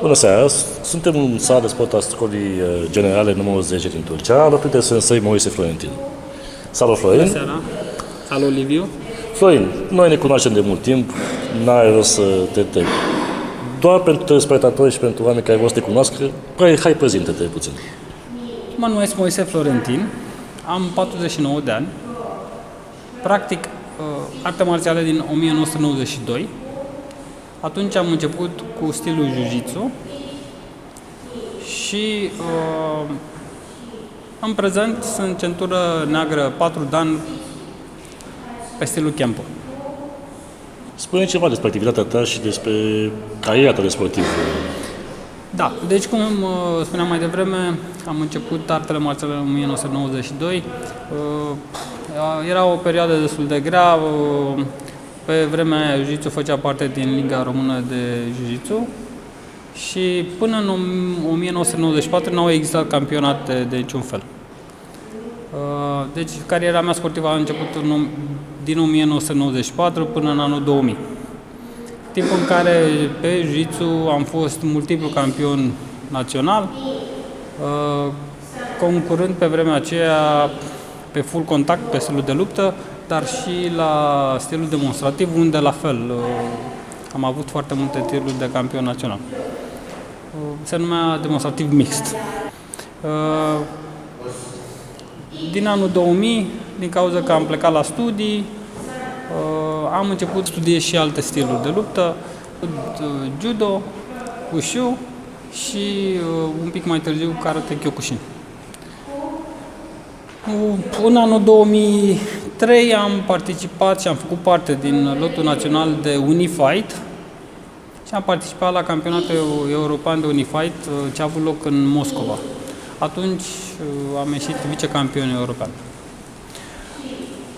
Bună seara! Suntem în sala de sport a Școlii Generale numărul 10 din Tulcea, alături de sensei Moise Florentin. Salut, Florin! Bună seara! Salut, Liviu! Florin, noi ne cunoaștem de mult timp, n-are rost să te întreb. Doar pentru spectatori și pentru oameni care vor să te cunoască, hai, prezintă-te puțin. Mă numesc Moise Florentin, am 49 de ani, practic arte marțiale din 1992. Atunci am început cu stilul Jiu-Jitsu și în prezent sunt centură neagră 4 dan pe stilul Kempo. Spune ceva despre activitatea ta și despre cariera ta de sportiv. Da, deci cum spuneam mai devreme, am început artele marțiale în 1992. Era o perioadă destul de grea. Pe vremea aia, Jiu-Jitsu făcea parte din Liga Română de Jiu-Jitsu și până în 1994 nu au existat campionate de niciun fel. Deci cariera mea sportivă a început din 1994 până în anul 2000. Timp în care pe Jiu-Jitsu am fost multiplu campion național, concurând pe vremea aceea pe full contact, pe stilul de luptă, dar și la stilul demonstrativ, unde la fel am avut foarte multe titluri de campion național. Se numea demonstrativ mixt. Din anul 2000, din cauza că am plecat la studii, am început să studiez și alte stiluri de luptă, judo, wushu și un pic mai târziu karate kyokushin. În anul 2003 am participat și am făcut parte din lotul național de Unifight și am participat la campionatul european de Unifight ce a avut loc în Moscova. Atunci am ieșit vicecampion european.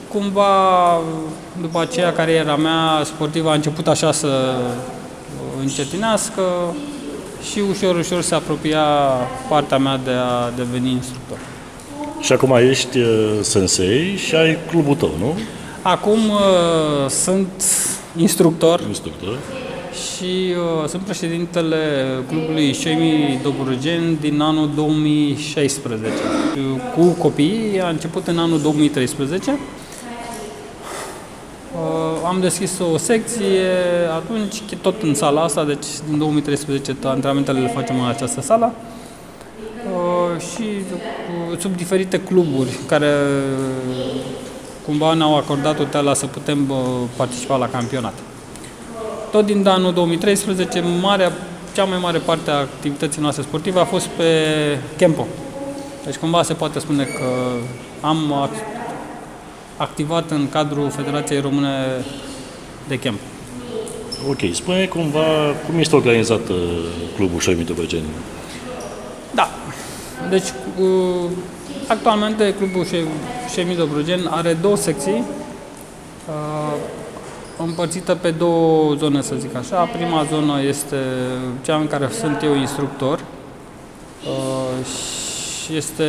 Cumva, după aceea, cariera mea sportivă a început așa să încetinească și ușor, ușor se apropia partea mea de a deveni instructor. Și acum ești sensei și ai clubul tău, nu? Acum sunt instructor. Instructor. Și sunt președintele clubului Șemi Dobrogeni din anul 2016. Cu copiii a început în anul 2013. Am deschis o secție atunci, tot în sala asta, deci din 2013 antrenamentele le facem în această sală. Și sub diferite cluburi care cumva ne-au acordat uteala să putem participa la campionat. Tot din anul 2013, cea mai mare parte a activității noastre sportive a fost pe Kempo. Deci cumva se poate spune că am activat în cadrul Federației Române de Kempo. Ok, spune cumva cum este organizat clubul Șemi Dobrogeni? Da, deci actualmente clubul Șemi Dobrogeni are două secții, împărțită pe două zone, să zic așa. Prima zonă este cea în care sunt eu instructor și este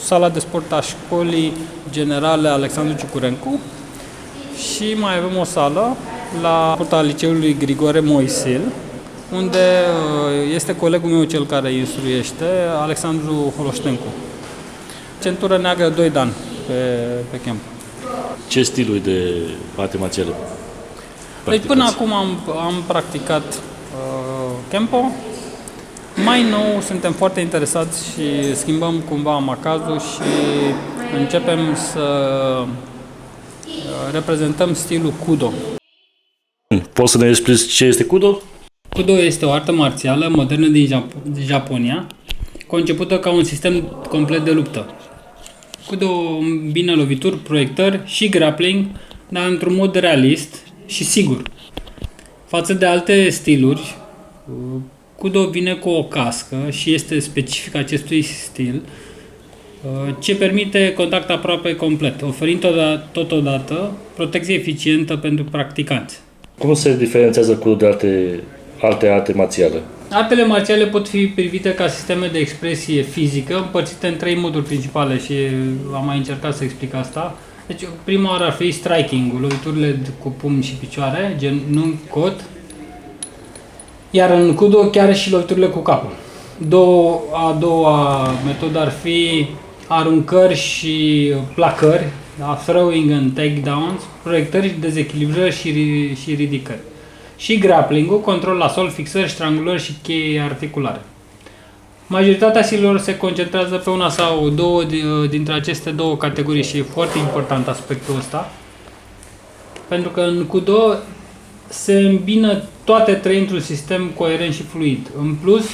sala de sport a Școlii Generale Alexandru Ciucurencu și mai avem o sală la porta liceului Grigore Moisil, unde este colegul meu cel care instruiește, Alexandru Holoștencu. Centură neagră 2 dan pe Kempo. Ce stiluri de arte marțiale practicați? Deci până acum am practicat Kempo. Mai nou suntem foarte interesați și schimbăm cumva macazul și începem să reprezentăm stilul Kudo. Poți să ne explici ce este Kudo? Kudo este o artă marțială modernă din Japonia, concepută ca un sistem complet de luptă. Kudo îmbină lovituri, proiectări și grappling, dar într-un mod realist și sigur. Față de alte stiluri, Kudo vine cu o cască și este specific acestui stil, ce permite contact aproape complet, oferind totodată protecție eficientă pentru practicanți. Cum se diferențiază Kudo de alte arte marțiale? Artele marțiale pot fi privite ca sisteme de expresie fizică, împărțite în 3 moduri principale și am mai încercat să explic asta. Deci, prima oară ar fi striking-ul, loviturile cu pumni și picioare, gen genunchi, cot. Iar în Kudo chiar și loviturile cu capul. A doua metodă ar fi aruncări și placări, da? Throwing and takedowns, proiectări, dezechilibrări și ridicări. Și grappling-ul, control la sol, fixări, strangulări și cheie articulare. Majoritatea silelor se concentrează pe una sau două dintre aceste două categorii și e foarte important aspectul ăsta. Pentru că în Kudo se îmbină toate trei într-un sistem coerent și fluid. În plus,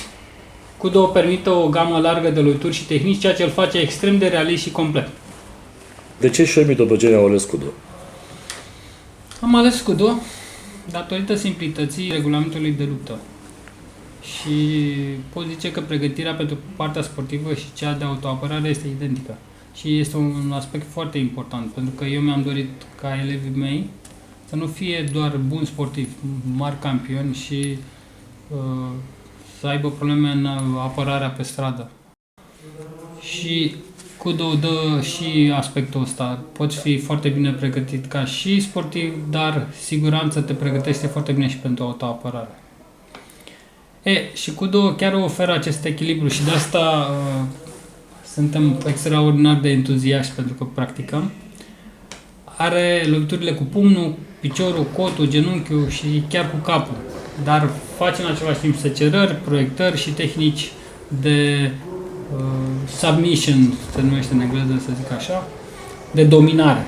Kudo permite o gamă largă de lovituri și tehnici, ceea ce îl face extrem de realist și complet. De ce și mitopăgenii au ales Kudo? Am ales Kudo datorită simplității regulamentului de luptă. Și pot zice că pregătirea pentru partea sportivă și cea de autoapărare este identică. Și este un aspect foarte important, pentru că eu mi-am dorit ca elevii mei să nu fie doar buni sportivi, mari campioni și să aibă probleme în apărarea pe stradă. Și Kudo dă și aspectul ăsta. Poți fi foarte bine pregătit ca și sportiv, dar siguranță te pregătește foarte bine și pentru autoapărare. Și Kudo chiar oferă acest echilibru și de asta suntem extraordinar de entuziaști pentru că practicăm. Are loviturile cu pumnul, piciorul, cotul, genunchiul și chiar cu capul. Dar face în același timp săcerări, proiectări și tehnici de submission, se numește în engleză, să zic așa, de dominare.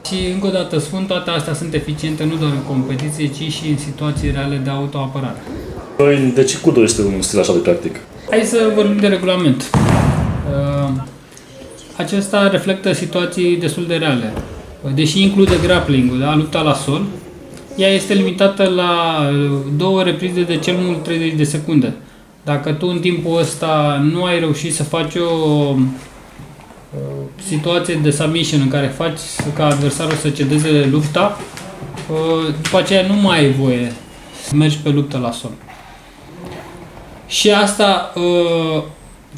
Și încă o dată spun, toate astea sunt eficiente nu doar în competiție, ci și în situații reale de autoapărare. De ce Kudo este un stil așa de practic? Hai să vorbim de regulament. Acesta reflectă situații destul de reale. Deși include grappling-ul, da, lupta la sol, ea este limitată la 2 reprize de cel mult 30 de secunde. Dacă tu în timpul ăsta nu ai reușit să faci o situație de submission în care faci ca adversarul să cedeze lupta, după aceea nu mai ai voie să mergi pe luptă la sol. Și asta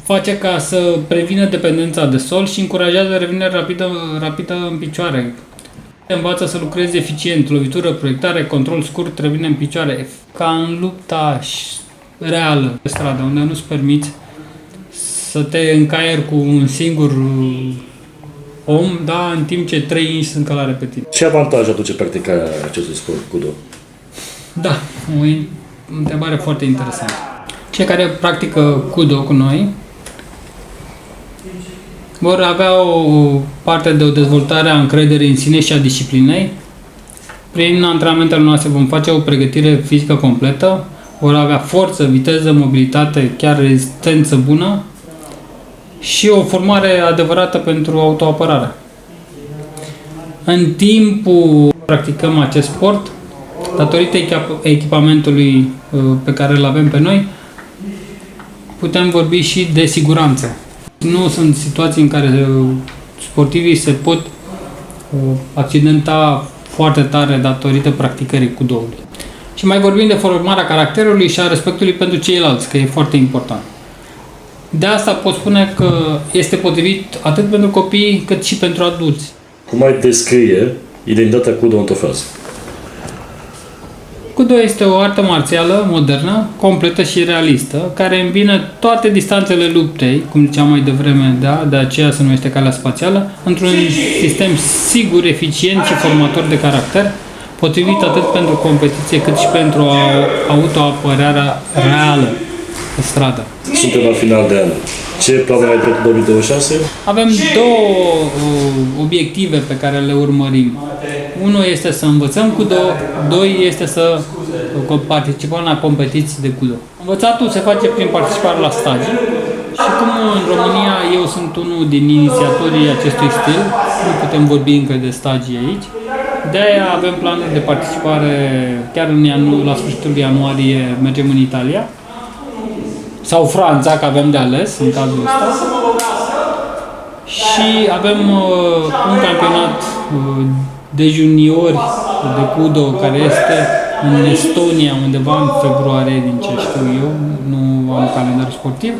face ca să prevină dependența de sol și încurajează revenirea rapidă în picioare. Învață să lucrezi eficient, lovitură, proiectare, control scurt, revine în picioare. Ca în lupta reală pe stradă, unde nu-ți permiți să te încaieri cu un singur om, da, în timp ce 3 inși sunt călare pe tine. Ce avantaj aduce practicarea acestui sport Kudo? Da, o întrebare foarte interesantă. Cei care practică Kudo cu noi vor avea o parte de o dezvoltare a încrederii în sine și a disciplinei. Prin antrenamentele noastre vom face o pregătire fizică completă, vor avea forță, viteză, mobilitate, chiar rezistență bună și o formare adevărată pentru autoapărare. În timpul practicăm acest sport, datorită echipamentului pe care îl avem pe noi, putem vorbi și de siguranță. Nu sunt situații în care sportivii se pot accidenta foarte tare datorită practicării Kudo-ului. Și mai vorbim de formarea caracterului și a respectului pentru ceilalți, că e foarte important. De asta pot spune că este potrivit atât pentru copii cât și pentru adulți. Cum ai descrie identitatea Kudo într-o frază? Kudo este o artă marțială modernă, completă și realistă, care îmbină toate distanțele luptei, cum ziceam mai devreme, da? De aceea se numește calea spațială, într-un sistem sigur, eficient și formator de caracter, potrivit atât pentru competiție cât și pentru autoapărarea reală pe stradă. Suntem la final de an. Ce planuri ai pentru 2026? Avem 2 obiective pe care le urmărim. Unul este să învățăm Kudo, 2 este să participăm la competiții de Kudo. Învățatul se face prin participare la stagii și cum în România eu sunt unul din inițiatorii acestui stil, nu putem vorbi încă de stagii aici. De-aia avem planuri de participare chiar la sfârșitul ianuarie mergem în Italia sau Franța, că avem de ales în cazul ăsta. Și avem un campionat de juniori de Kudo care este în Estonia undeva în februarie, din ce știu eu, nu am calendar sportiv.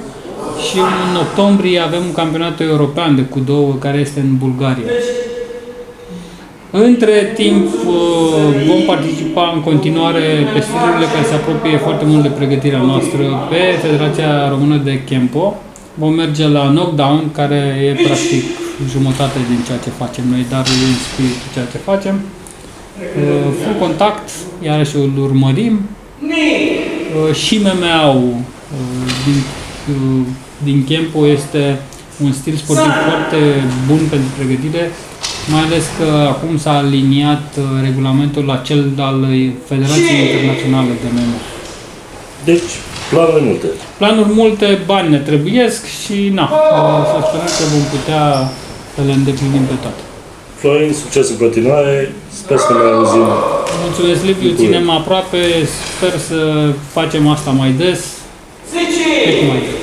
Și în octombrie avem un campionat european de Kudo care este în Bulgaria. Între timp vom participa în continuare pe stilurile care se apropie foarte mult de pregătirea noastră pe Federația Română de Kempo. Vom merge la Knockdown, care e practic jumătate din ceea ce facem noi, dar e în spiritul ceea ce facem. Full contact, iarăși îl urmărim. Și MMA-ul din Kempo este un stil sportiv foarte bun pentru pregătire, mai ales că acum s-a aliniat regulamentul la cel al Federației Internaționale de MMA. Deci, planuri multe. Planuri multe, bani ne trebuiesc și să sperăm că vom putea să le îndeplinim pe toate. Florin, succes în continuare, sper să ne auzim. Mulțumesc, Liviu, ținem aproape, sper să facem asta mai des. Cât mai des.